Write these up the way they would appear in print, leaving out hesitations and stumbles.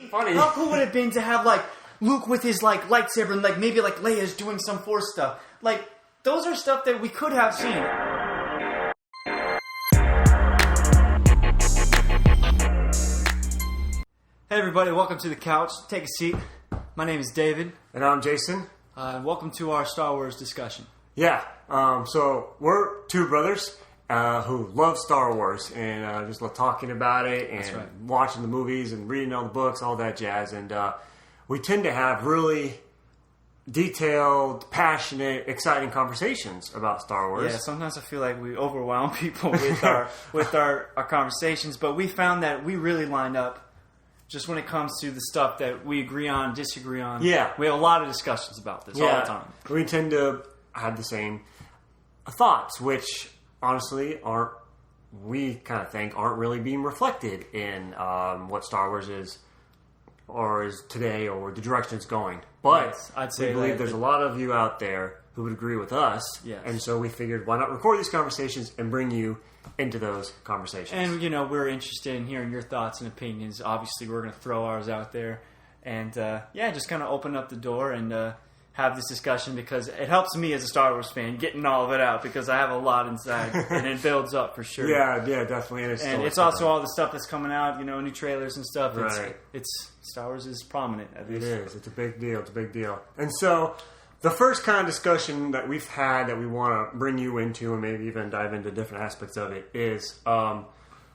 funny. How cool would it have been to have like Luke with his like lightsaber and like maybe like Leia's doing some Force stuff? Like those are stuff that we could have seen. Hey everybody, welcome to the couch. Take a seat. My name is David. And I'm Jason. Welcome to our Star Wars discussion. Yeah, so we're two brothers who love Star Wars and just love talking about it and watching the movies and reading all the books, all that jazz. And we tend to have really detailed, passionate, exciting conversations about Star Wars. Yeah, sometimes I feel like we overwhelm people with our conversations, but we found that we really line up. Just when it comes to the stuff that we agree on, disagree on. Yeah. We have a lot of discussions about this all the time. We tend to have the same thoughts, which honestly aren't really being reflected in what Star Wars is or is today or the direction it's going. But yes, I'd say we believe there's a lot of you out there who would agree with us. Yes. And so we figured, why not record these conversations and bring you into those conversations. And, you know, we're interested in hearing your thoughts and opinions. Obviously, we're going to throw ours out there. And, just kind of open up the door and have this discussion because it helps me as a Star Wars fan getting all of it out because I have a lot inside and it builds up for sure. Yeah, definitely. And it's also all the stuff that's coming out, you know, new trailers and stuff. Right. It's Star Wars is prominent. At least. It is. It's a big deal. And so the first kind of discussion that we've had that we want to bring you into and maybe even dive into different aspects of it is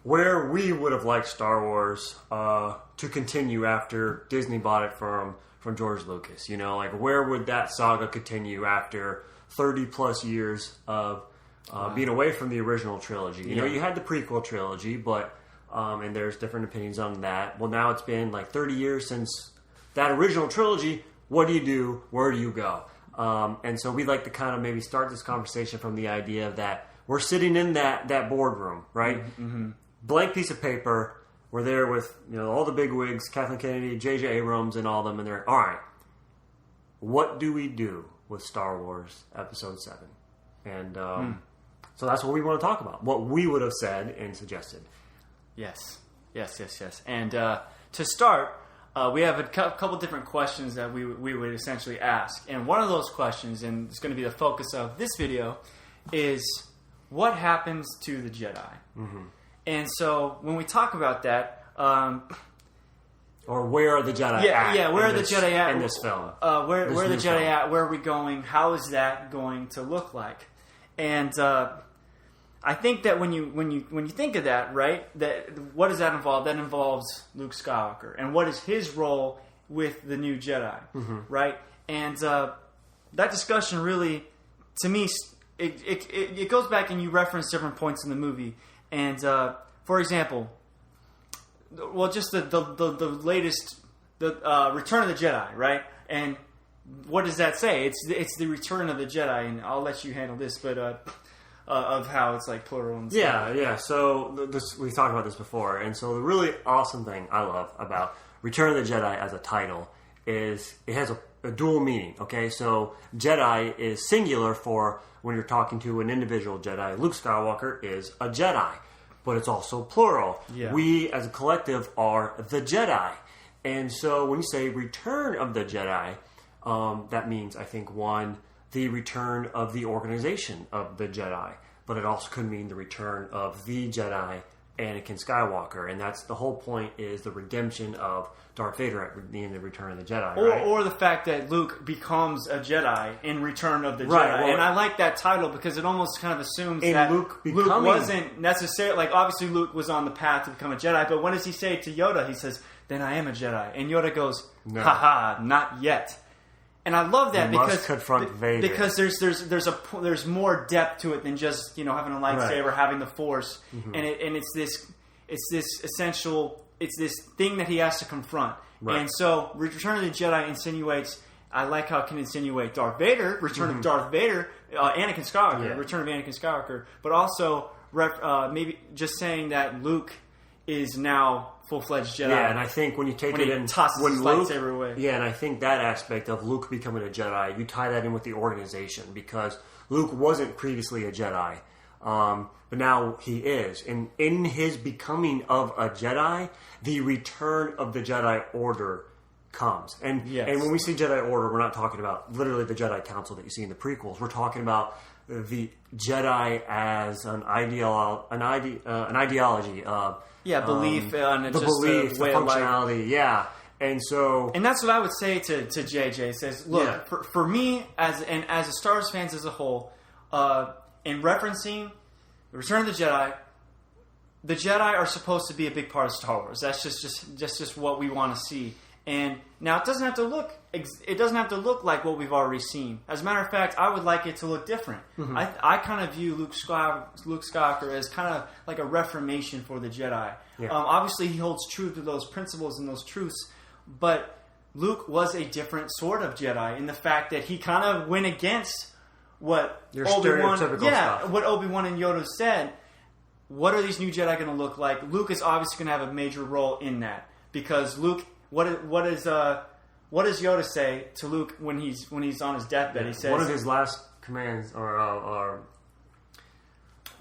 where we would have liked Star Wars to continue after Disney bought it from George Lucas. You know, like where would that saga continue after 30 plus years of being away from the original trilogy? You know, you had the prequel trilogy, but and there's different opinions on that. Well, now it's been like 30 years since that original trilogy. What do you do? Where do you go? And so we'd like to kind of maybe start this conversation from the idea that we're sitting in that boardroom, right? Mm-hmm. Blank piece of paper. We're there with, you know, all the big wigs, Kathleen Kennedy, J.J. Abrams, and all of them. And they're, all right, what do we do with Star Wars Episode 7? And so that's what we want to talk about. What we would have said and suggested. Yes. And to start, we have a couple different questions that we would essentially ask. And one of those questions, and it's going to be the focus of this video, is what happens to the Jedi? Mm-hmm. And so when we talk about that... or where are the Jedi at? Yeah, where are the Jedi at? In this film. Where are the Jedi at? Where are we going? How is that going to look like? And I think that when you think of that, right, that what does that involve? That involves Luke Skywalker and what is his role with the new Jedi, right? And that discussion really, to me, it goes back and you reference different points in the movie. And for example, well, just the latest, Return of the Jedi, right? And what does that say? It's the Return of the Jedi, and I'll let you handle this, but of how it's like plural and stuff. Yeah. So we've talked about this before, and so the really awesome thing I love about Return of the Jedi as a title is it has a dual meaning. Okay, so Jedi is singular for when you're talking to an individual Jedi. Luke Skywalker is a Jedi, but it's also plural. Yeah. We as a collective are the Jedi, and so when you say Return of the Jedi, that means I think the return of the organization of the Jedi, but it also could mean the return of the Jedi, Anakin Skywalker, and that's the whole point, is the redemption of Darth Vader at the end of Return of the Jedi, right? Or the fact that Luke becomes a Jedi in Return of the Jedi. Well, and I like that title because it almost kind of assumes that Luke wasn't necessarily, like obviously Luke was on the path to become a Jedi, but what does he say to Yoda? He says, "Then I am a Jedi." And Yoda goes, "Haha, not yet." And I love that because confront Vader. Because there's more depth to it than just, you know, having a lightsaber, having the Force, and it's this essential, it's this thing that he has to confront. Right. And so Return of the Jedi insinuates, I like how it can insinuate Darth Vader, Return of Darth Vader, Anakin Skywalker, Return of Anakin Skywalker, but also maybe just saying that Luke is now full-fledged Jedi. Yeah, and I think when you take it in, tosses his lightsaber away. Yeah, and I think that aspect of Luke becoming a Jedi, you tie that in with the organization because Luke wasn't previously a Jedi. But now he is. And in his becoming of a Jedi, the return of the Jedi Order comes. And when we say Jedi Order, we're not talking about literally the Jedi Council that you see in the prequels. We're talking about the Jedi as an ideology. Belief and it's the just belief, a the way of life. functionality. And that's what I would say to JJ. It says, look, for me as a Star Wars fans as a whole, in referencing the Return of the Jedi are supposed to be a big part of Star Wars. That's just what we want to see. And now it doesn't have to look like what we've already seen. As a matter of fact, I would like it to look different. Mm-hmm. I kind of view Luke Skywalker as kind of like a reformation for the Jedi. Yeah. Obviously, he holds true to those principles and those truths, but Luke was a different sort of Jedi in the fact that he kind of went against what Obi-Wan and Yoda said. What are these new Jedi going to look like? Luke is obviously going to have a major role in that because Luke. What does Yoda say to Luke when he's on his deathbed? He says one of his last commands are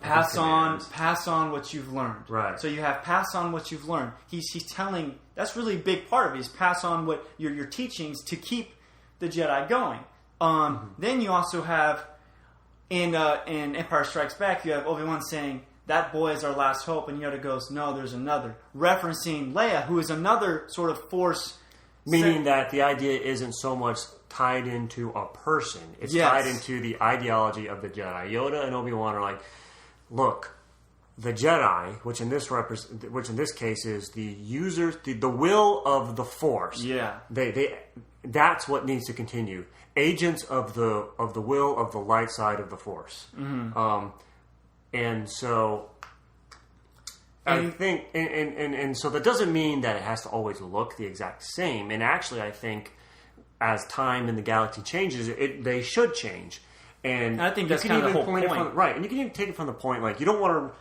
pass on what you've learned. Right. So you have pass on what you've learned. He's telling that's really a big part of it. Is pass on what your teachings to keep the Jedi going. Then you also have in Empire Strikes Back, you have Obi-Wan saying, that boy is our last hope, and Yoda goes, no, there's another. Referencing Leia, who is another sort of force. Meaning that the idea isn't so much tied into a person. It's tied into the ideology of the Jedi. Yoda and Obi-Wan are like, look, the Jedi, which in this case is the users, the will of the Force. Yeah. That's what needs to continue. Agents of the will of the light side of the Force. Mm-hmm. And so I think, and so that doesn't mean that it has to always look the exact same. And actually, I think as time in the galaxy changes, they should change. And I think that's kind of the whole point, right? And you can even take it from the point like you don't want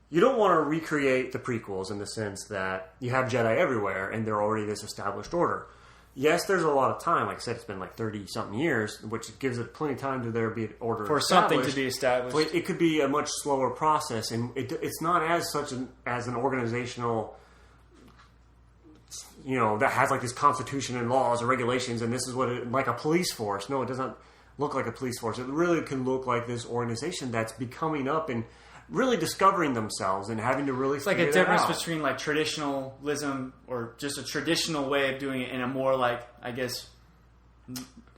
to recreate the prequels in the sense that you have Jedi everywhere and they're already this established order. Yes, there's a lot of time. Like I said, it's been like 30-something years, which gives it plenty of time to there be an order for something to be established. But it could be a much slower process, and it's not as an organizational, that has like this constitution and laws and regulations, and this is what like a police force. No, it doesn't look like a police force. It really can look like this organization that's becoming up and really discovering themselves and having to really. It's like a difference between like traditionalism or just a traditional way of doing it and a more like, I guess,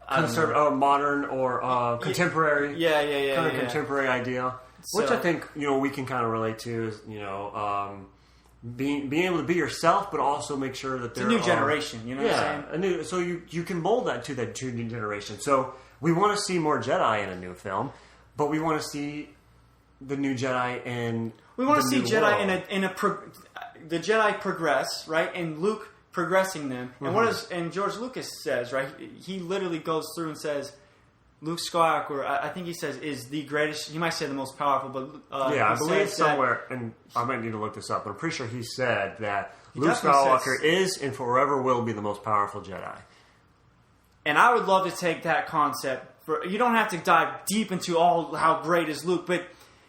modern or contemporary. Contemporary idea, which I think we can kind of relate to is being able to be yourself, but also make sure that it's a new generation. What I'm saying? So you can mold that to that new generation. So we want to see more Jedi in a new film, but we want to see the new Jedi in we want to see Jedi the Jedi progress, right? And Luke progressing them. And and George Lucas says, right? He literally goes through and says Luke Skywalker, I think he says, is the greatest. He might say the most powerful, but I believe somewhere, and I might need to look this up, but I'm pretty sure he said that Luke Skywalker is and forever will be the most powerful Jedi. And I would love to take that concept. You don't have to dive deep into how great is Luke, but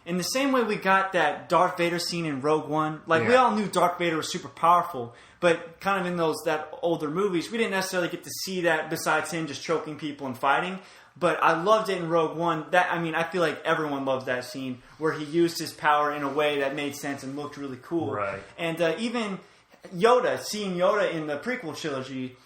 in the same way we got that Darth Vader scene in Rogue One, we all knew Darth Vader was super powerful, but kind of in that older movies, we didn't necessarily get to see that besides him just choking people and fighting. But I loved it in Rogue One. I feel like everyone loves that scene where he used his power in a way that made sense and looked really cool. Right. And even seeing Yoda in the prequel trilogy,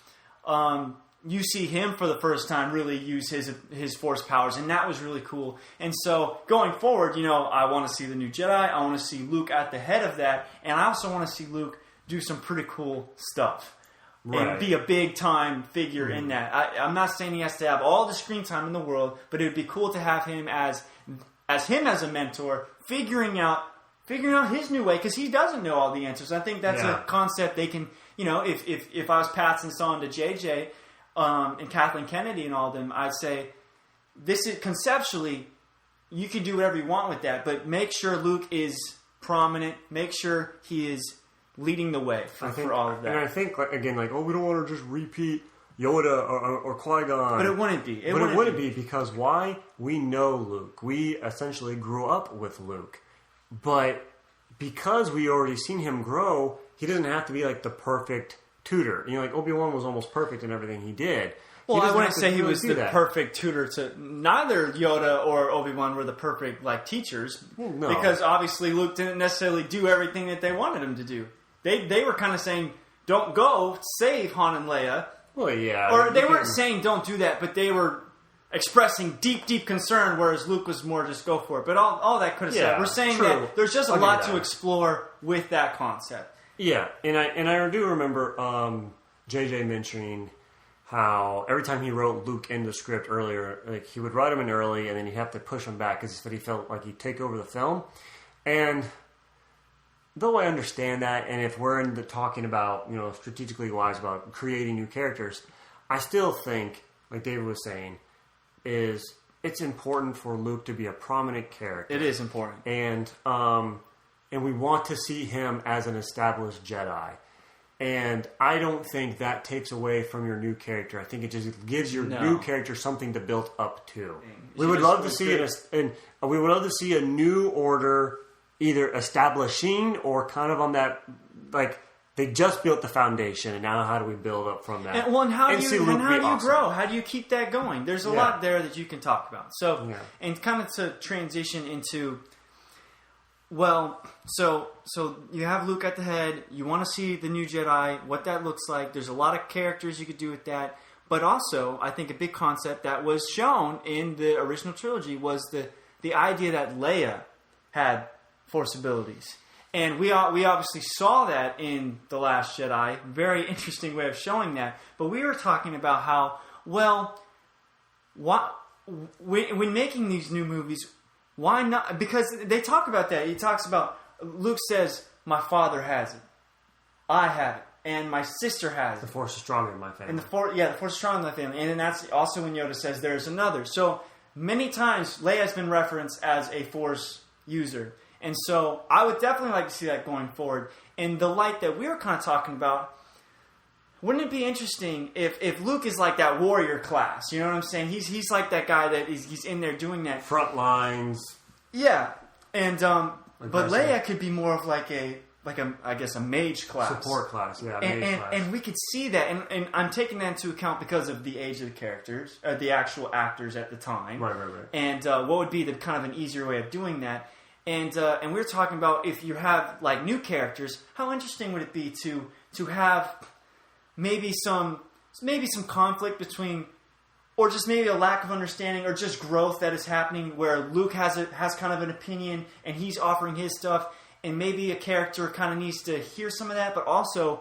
you see him for the first time really use his Force powers, and that was really cool. And so going forward, I want to see the new Jedi. I want to see Luke at the head of that, and I also want to see Luke do some pretty cool stuff. Right. And be a big time figure in that. I'm not saying he has to have all the screen time in the world, but it would be cool to have him as a mentor, figuring out his new way, because he doesn't know all the answers. I think that's a concept they can. If I was passing this on to JJ and Kathleen Kennedy and all of them, I'd say this is conceptually you can do whatever you want with that, but make sure Luke is prominent. Make sure he is leading the way for all of that. And I think, we don't want to just repeat Yoda or Qui-Gon. But it wouldn't be. It wouldn't be because why? We know Luke. We essentially grew up with Luke. But because we already seen him grow, he doesn't have to be like the perfect tutor. You know, like Obi-Wan was almost perfect in everything he did. Well, I wouldn't say he was the perfect tutor to... Neither Yoda or Obi-Wan were the perfect, like, teachers. Well, no. Because obviously Luke didn't necessarily do everything that they wanted him to do. They were kind of saying, don't go, save Han and Leia. Well, yeah. Or they weren't saying don't do that, but they were expressing deep, deep concern, whereas Luke was more just go for it. But all that could have said. We're saying that there's just a lot to explore with that concept. Yeah, and I do remember JJ mentioning how every time he wrote Luke in the script earlier, like he would write him in early and then he'd have to push him back because he felt like he'd take over the film. And though I understand that, and if we're talking about, you know, strategically wise about creating new characters, I still think, like David was saying, it's important for Luke to be a prominent character. It is important. And we want to see him as an established Jedi. And I don't think that takes away from your new character. I think it just gives your new character something to build up to. We would love to see we would love to see a new order either establishing or kind of on that, like they just built the foundation and now how do we build up from that? And how do you grow? How do you keep that going? There's a lot there that you can talk about. So and kind of to transition into. Well, so you have Luke at the head. You want to see the new Jedi, what that looks like. There's a lot of characters you could do with that. But also, I think a big concept that was shown in the original trilogy was the idea that Leia had Force abilities. And we obviously saw that in The Last Jedi. Very interesting way of showing that. But we were talking about how, when making these new movies... Why not? Because they talk about that. He talks about, Luke says, my father has it. I have it. And my sister has it. The Force is stronger in my family. And the Force is stronger in my family. And then that's also when Yoda says there's another. So many times Leia has been referenced as a Force user. And so I would definitely like to see that going forward. In the light that we were kind of talking about, wouldn't it be interesting if Luke is like that warrior class? You know what I'm saying? He's like that guy that he's in there doing that front lines. Yeah, and but Leia could be more of like a I guess a mage class, support class. Yeah, mage class. And we could see that, and I'm taking that into account because of the age of the characters, the actual actors at the time. Right. And what would be the kind of an easier way of doing that? And we were talking about if you have like new characters, how interesting would it be to have maybe some conflict between, or just maybe a lack of understanding, or just growth that is happening where Luke has kind of an opinion and he's offering his stuff, and maybe a character kind of needs to hear some of that, but also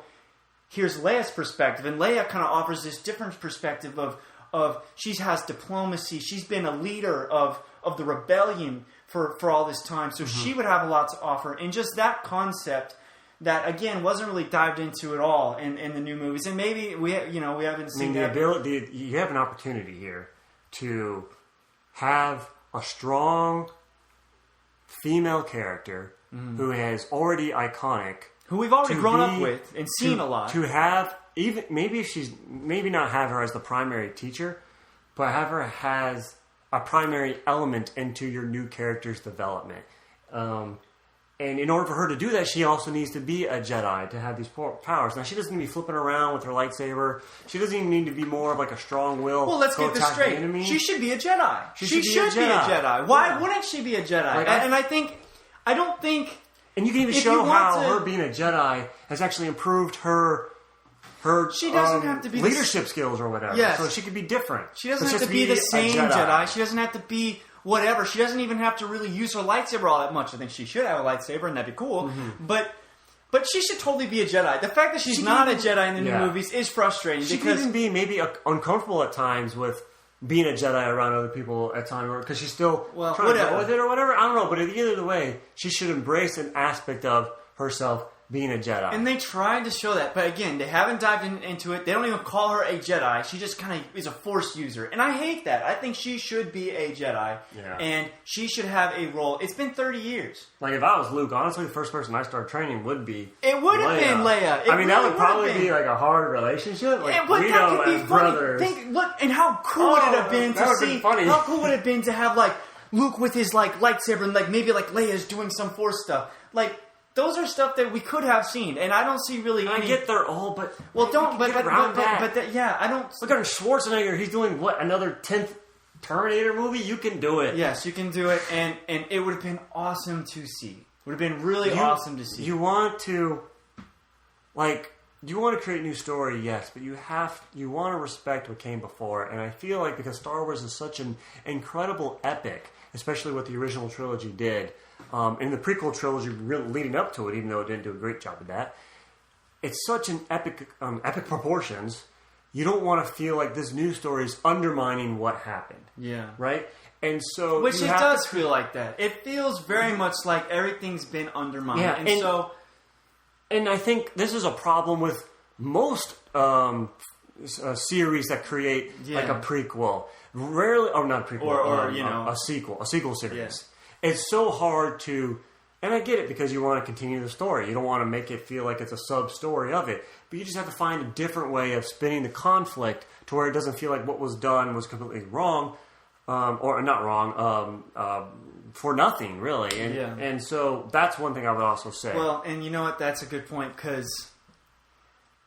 here's Leia's perspective, and Leia kind of offers this different perspective of she has diplomacy, she's been a leader of the rebellion for all this time, so she would have a lot to offer, and just that concept. That again wasn't really dived into at all in the new movies, and maybe we haven't seen that. You have an opportunity here to have a strong female character who is already iconic, who we've already grown up with and seen a lot. To have even maybe not have her as the primary teacher, but have her as a primary element into your new character's development. And in order for her to do that, she also needs to be a Jedi to have these powers. Now, she doesn't need to be flipping around with her lightsaber. She doesn't even need to be more of like a strong will. Well, let's get this straight. She should be a Jedi. She should be a Jedi. Why wouldn't she be a Jedi? I don't think... And you can even show how her being a Jedi has actually improved her she doesn't have to be leadership skills or whatever. Yes. So she could be different. She doesn't have to be the same Jedi. She doesn't have to be... whatever. She doesn't even have to really use her lightsaber all that much. I think she should have a lightsaber, and that'd be cool. But she should totally be a Jedi. The fact that she's not a Jedi in the new movies is frustrating. She could even be maybe uncomfortable at times with being a Jedi around other people at times, because she's still trying to go with it or whatever. I don't know. But at the end of the way, she should embrace an aspect of herself being a Jedi. And they tried to show that, but again, they haven't dived into it. They don't even call her a Jedi. She just kind of is a Force user. And I hate that. I think she should be a Jedi. Yeah. And she should have a role. It's been 30 years. Like, if I was Luke, honestly, the first person I start training would be It would have been Leia. That would probably be like a hard relationship. Like, we know as brothers. Look, and how cool would it have been to see? Funny. How cool would it have been to have like Luke with his like lightsaber and like maybe like Leia's doing some Force stuff. Like, those are stuff that we could have seen, and I don't see really. I get they're all, but I don't. Look at Schwarzenegger. He's doing what, another 10th Terminator movie? You can do it. Yes, you can do it, and it would have been awesome to see. Would have been really awesome to see. You want to create a new story, yes, but you want to respect what came before, and I feel like because Star Wars is such an incredible epic, especially what the original trilogy did. In the prequel trilogy leading up to it, even though it didn't do a great job of that, it's such an epic proportions. You don't want to feel like this new story is undermining what happened. Yeah. Right? And so... Which it does feel like that. It feels very much like everything's been undermined. Yeah, and I think this is a problem with most series that create like a prequel. Rarely... Or not a prequel. Or a sequel series. Yeah. It's so hard to, and I get it because you want to continue the story. You don't want to make it feel like it's a sub-story of it. But you just have to find a different way of spinning the conflict to where it doesn't feel like what was done was completely wrong, or not wrong, for nothing, really. And so that's one thing I would also say. Well, and you know what? That's a good point, because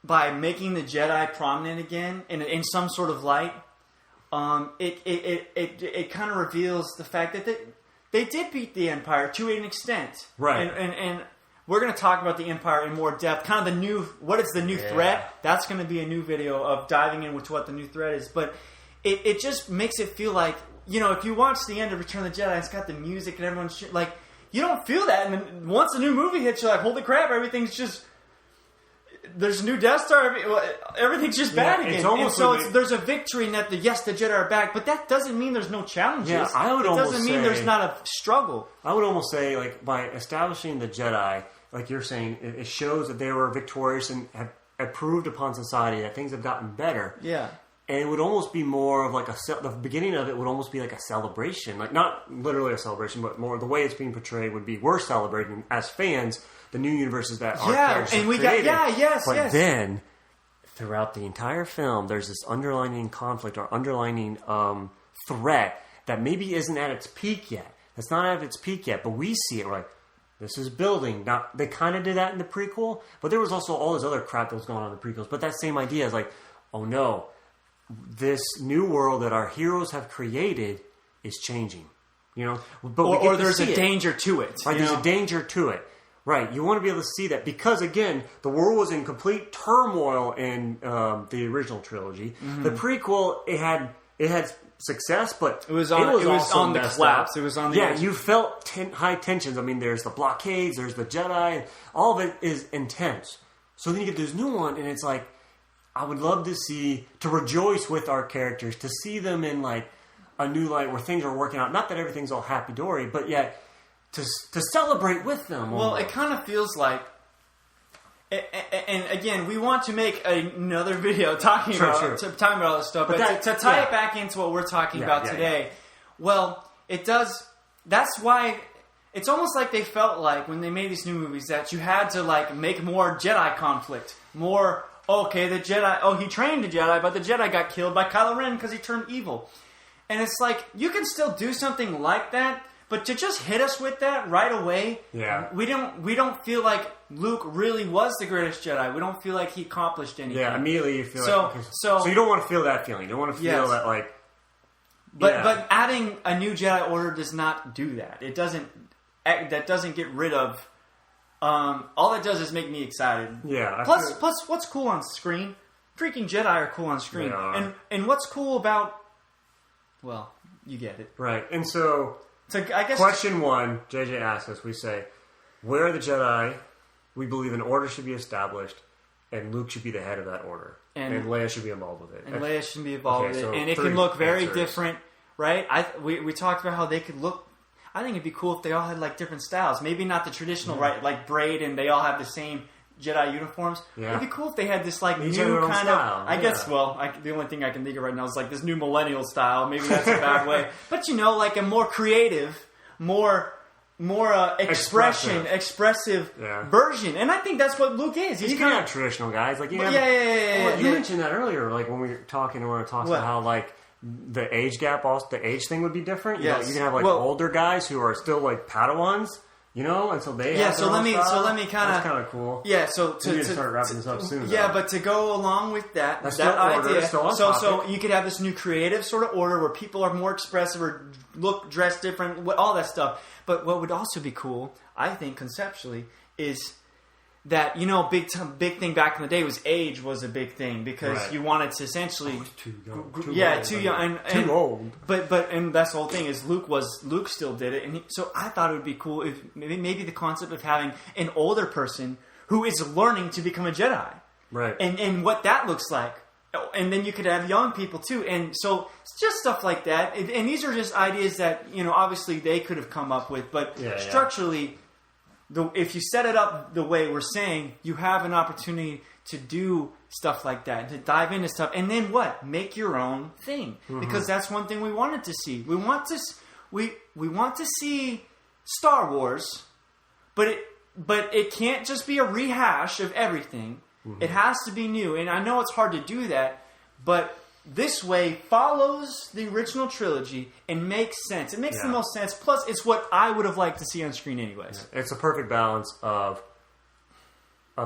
by making the Jedi prominent again, in some sort of light, it kind of reveals the fact that they did beat the Empire to an extent. Right. And we're going to talk about the Empire in more depth. Kind of what is the new threat? That's going to be a new video of diving into what the new threat is. But it just makes it feel like, if you watch the end of Return of the Jedi, it's got the music and everyone's like, you don't feel that. And then once the new movie hits, you're like, holy crap, everything's just... There's a new Death Star. Everything's just bad again. It's almost there's a victory in that the Jedi are back, but that doesn't mean there's no challenges. Yeah, it doesn't mean there's not a struggle. I would almost say, like, by establishing the Jedi, like you're saying, it shows that they were victorious and have proved upon society that things have gotten better. Yeah. And it would almost be more of like the beginning of it would almost be like a celebration. Like, not literally a celebration, but more the way it's being portrayed would be we're celebrating as fans the new universes that our characters have created. But then, throughout the entire film, there's this underlining conflict or underlining threat that maybe isn't at its peak yet. That's not at its peak yet, but we see it. We're like, this is building. Now, they kind of did that in the prequel, but there was also all this other crap that was going on in the prequels. But that same idea is like, oh no, this new world that our heroes have created is changing. But or there's a danger to it. Right, there's a danger to it. Right, you want to be able to see that because, again, the world was in complete turmoil in the original trilogy. Mm-hmm. The prequel, it had success, but it was on the collapse. It was on the edge. You felt high tensions. I mean, there's the blockades, there's the Jedi, all of it is intense. So then you get this new one, and it's like, I would love to rejoice with our characters, to see them in like a new light where things are working out. Not that everything's all happy-dory, but yet to celebrate with them. Well, it kind of feels like, and again, we want to make another video talking about all this stuff, but to tie it back into what we're talking about today, well, it does. That's why it's almost like they felt like when they made these new movies that you had to like make more Jedi conflict, more. Okay, the Jedi. Oh, he trained a Jedi, but the Jedi got killed by Kylo Ren because he turned evil. And it's like you can still do something like that. But to just hit us with that right away, we don't feel like Luke really was the greatest Jedi. We don't feel like he accomplished anything. Yeah, immediately you feel so you don't want to feel that feeling. You don't want to feel that like. But adding a new Jedi Order does not do that. It doesn't. That doesn't get rid of. All it does is make me excited. Yeah. Plus, what's cool on screen? Freaking Jedi are cool on screen. And what's cool about? Well, you get it. Right, and so I guess question one, JJ asks us, we say, where are the Jedi? We believe an order should be established, and Luke should be the head of that order. And Leia should be involved with it. And Leia should be involved with it. And it can look very different, right? We talked about how they could look... I think it'd be cool if they all had like different styles. Maybe not the traditional, right? Like braid, and they all have the same Jedi uniforms. Yeah. It'd be cool if they had this like new kind of. I guess. Well, the only thing I can think of right now is like this new millennial style. Maybe that's a bad way, but like a more creative, more expressive version. And I think that's what Luke is. He's kind of traditional guys. Like you mentioned that earlier. Like when we were talking, about how like the age gap, also the age thing would be different. Yes. You can have like older guys who are still like Padawans. And so they have so let me kind of that's kind of cool. Yeah, so we need to start wrapping this up soon. Yeah, but to go along with that idea, so you could have this new creative sort of order where people are more expressive or dress different, all that stuff. But what would also be cool, I think, conceptually, is that big thing back in the day was age was a big thing because you wanted to essentially too young, too old. But that's the whole thing is Luke still did it, and so I thought it would be cool if maybe the concept of having an older person who is learning to become a Jedi, right? And what that looks like. And then you could have young people too, and so it's just stuff like that. And these are just ideas that obviously they could have come up with, but structurally. If you set it up the way we're saying, you have an opportunity to do stuff like that, to dive into stuff, and then what? Make your own thing, because that's one thing we wanted to see. We want to see Star Wars, but it can't just be a rehash of everything. It has to be new, and I know it's hard to do that, but this way follows the original trilogy and makes sense. It makes the most sense. Plus, it's what I would have liked to see on screen anyways. Yeah. It's a perfect balance of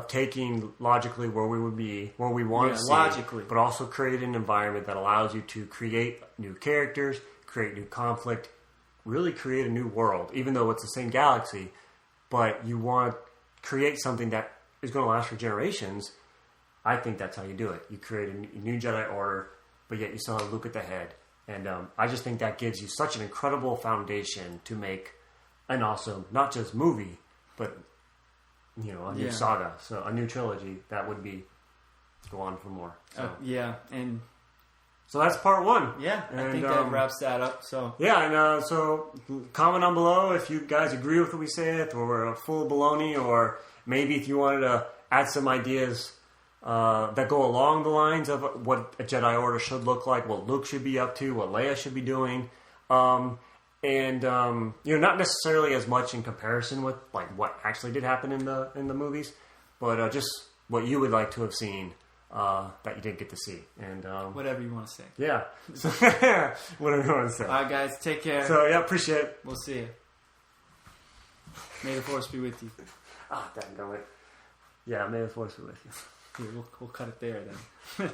taking logically where we would be, where we want to see, logically, but also create an environment that allows you to create new characters, create new conflict, really create a new world, even though it's the same galaxy, but you want to create something that is going to last for generations. I think that's how you do it. You create a new Jedi Order, but yet you still have Luke at the head. And I just think that gives you such an incredible foundation to make an awesome, not just movie, but, a new saga. So a new trilogy that would be go on for more. So. And... So that's part one. Yeah, I think that wraps that up. So yeah, and so comment down below if you guys agree with what we said, or we're full of baloney, or maybe if you wanted to add some ideas that go along the lines of what a Jedi Order should look like, what Luke should be up to, what Leia should be doing, and not necessarily as much in comparison with like what actually did happen in the movies, but just what you would like to have seen that you didn't get to see, and whatever you want to say. Yeah, so, whatever you want to say. All right, guys, take care. So yeah, appreciate it. We'll see you. May the Force be with you. Dadgummit. Yeah, may the Force be with you. We'll cut it there then.